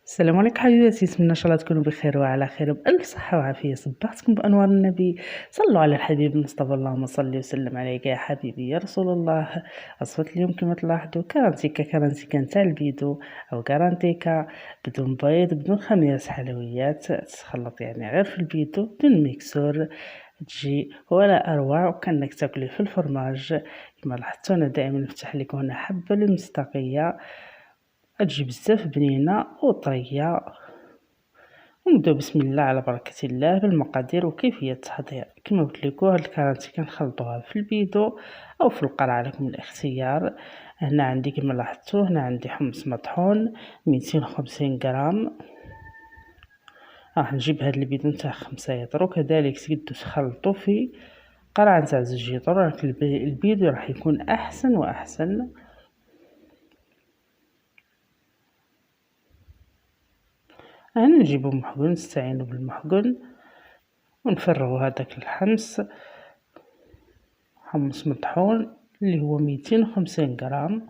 السلام عليكم حبيباتي، نتمنى ان شاء الله تكونوا بخير وعلى خير وبألف صحة وعافية. صبحتكم بأنوار النبي. صلوا على الحبيب المصطفى، اللهم صل وسلم عليك يا حبيبي يا رسول الله. وصفة اليوم كما تلاحظوا كرانتيكا نتاع البيدو او كرانتيكا بدون بيض بدون خميرة حلويات، تخلط يعني غير في البيدو بدون ميكسور، تجي ولا اروع وكانك تاكلي في الفرماج. كما لاحظتوا انا دائما نفتح لكم هنا حبة المصداقية، تجي بزاف بنينه وطريه. ونبداو بسم الله على بركه الله بالمقادير وكيفيه التحضير. كما قلت لكم هاد الكرانتي كنخلطوها في البيدو او في القرعه، لكم الاختيار. هنا عندي كما لاحظتوا، هنا عندي حمص مطحون 250 غرام. راح نجيب هاد البيدو نتاع 5 يطر، وكذلك تقدروا تخلطوا في قرعه نتاع 2 يطر، لكن البيدو راح يكون احسن واحسن. هنا نجيبو محقن، نستعينوا بالمحقن ونفرغو هذاك حمص مطحون اللي هو 250 غرام.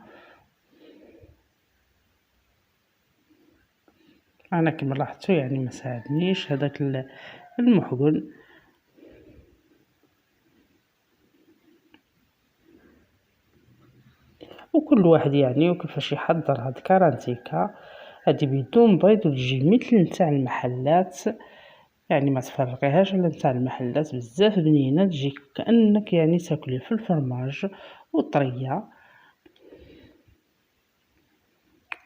انا كما لاحظتوا يعني ما ساعدنيش هذاك المحقن. وكل واحد يعني وكيفاش يحضر هاد كارانتيكا هادي بدون بيض وتجي مثل نتاع المحلات، يعني ما تفرقيهاش على نتاع المحلات، بزاف بنينه، تجي كانك يعني تاكلي في الفرماج وطريه.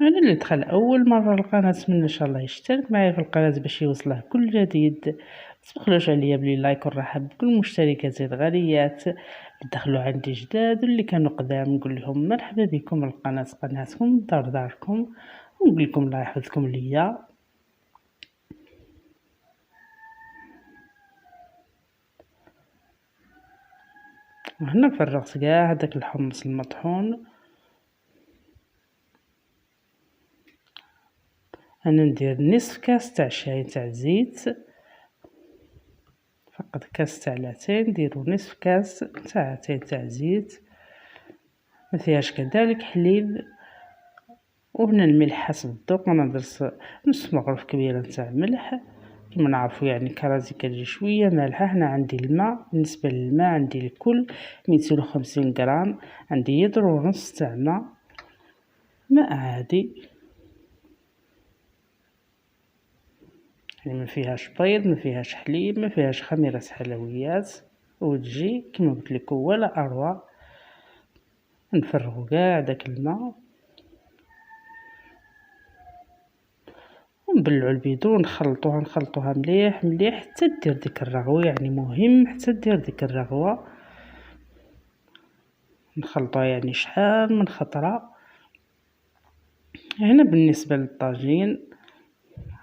انا اللي دخل اول مره القناه، نتمنى ان شاء الله يشترك معايا في القناه باش يوصله كل جديد. متبخلوش عليا بلي لايك ونرحب بكل المشتركات الغاليات اللي دخلوا عندي جداد واللي كانوا قدام، نقول لهم مرحبا بكم القناه، قناتكم داركم، ونقول لكم الله يحفظكم ليا. وهنا فرغت كاع هذاك الحمص المطحون. انا ندير نصف كاس تاع شاي تاع زيت، فقط كاس تاع لاتاي، نديرو نصف كاس تاع زيت، ما فيهاش كذلك حليب. وهنا الملح حسب الذوق، انا درت نص مغرف كبيره نتاع ملح. كما نعرفوا يعني كراتي كتجي شويه مالحه. هنا عندي الماء، بالنسبه للماء عندي لكل 250 غرام عندي يدر ونص تاع ماء عادي، يعني ما فيهاش بيض، ما فيهاش حليب، ما فيهاش خميره حلويات، وتجي كما قلت لكم ولا اروع. نفرغوا كاع داك الماء ونبلعوا البيض ونخلطوها مليح مليح حتى دير ديك الرغوه، يعني مهم حتى دير ديك الرغوه. نخلطوها يعني شحال من خطره. هنا بالنسبه للطاجين،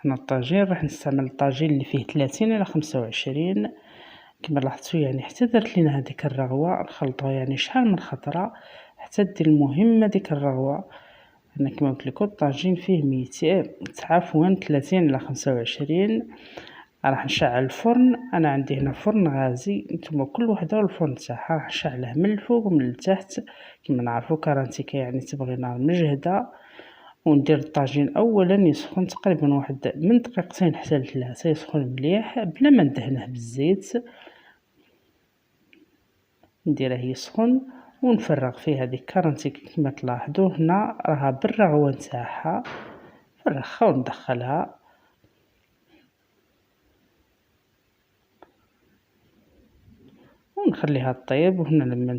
هنا الطاجين راح نستعمل الطاجين اللي فيه 30 الى 25 كما لاحظتوا، يعني حتى درت لينا هذيك الرغوه. نخلطوها يعني شحال من خطره حتى دير المهمه ديك الرغوه. هنا كما قلت لكم الطاجين فيه 200 عفوا 30 الى 25. راح نشعل الفرن. انا عندي هنا فرن غازي، نتوما كل وحده والفرن تاعها. راح نشعله من الفوق ومن التحت. كما نعرفوا كرانتيكا يعني تبغي نار مجهده. وندير الطاجين اولا يسخن تقريبا واحد من دقيقتين حتى ل3، يسخن مليح بلا ما ندهنه بالزيت. نديره يسخن ونفرغ فيه هذيك كرانتيكا. كما تلاحظوا هنا راها بالرغوه نتاعها، فرخها وندخلها ونخليها طيب. وهنا لما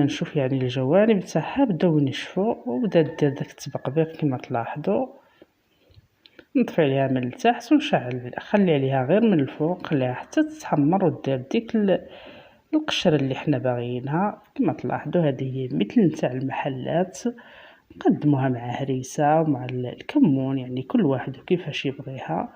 نشوف يعني الجوانب تاعها بداو ينشفوا وبدات دير داك التبقبيق كما تلاحظوا. نطفي عليها من التحت ونشعل، خلي عليها غير من الفوق، خليها حتى تتحمر ودير ديك القشره اللي حنا باغيينها. كما تلاحظوا هذه هي مثل نتاع المحلات، نقدموها مع هريسه ومع الكمون، يعني كل واحد وكيفاش يبغيها.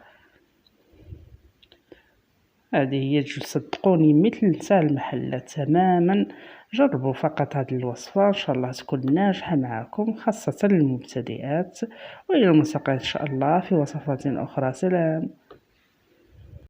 هذه هي صدقوني مثل نتاع المحلات تماما. جربوا فقط هذه الوصفة، ان شاء الله تكون ناجحة معكم خاصة للمبتدئات. والى الملتقى ان شاء الله في وصفات اخرى. سلام.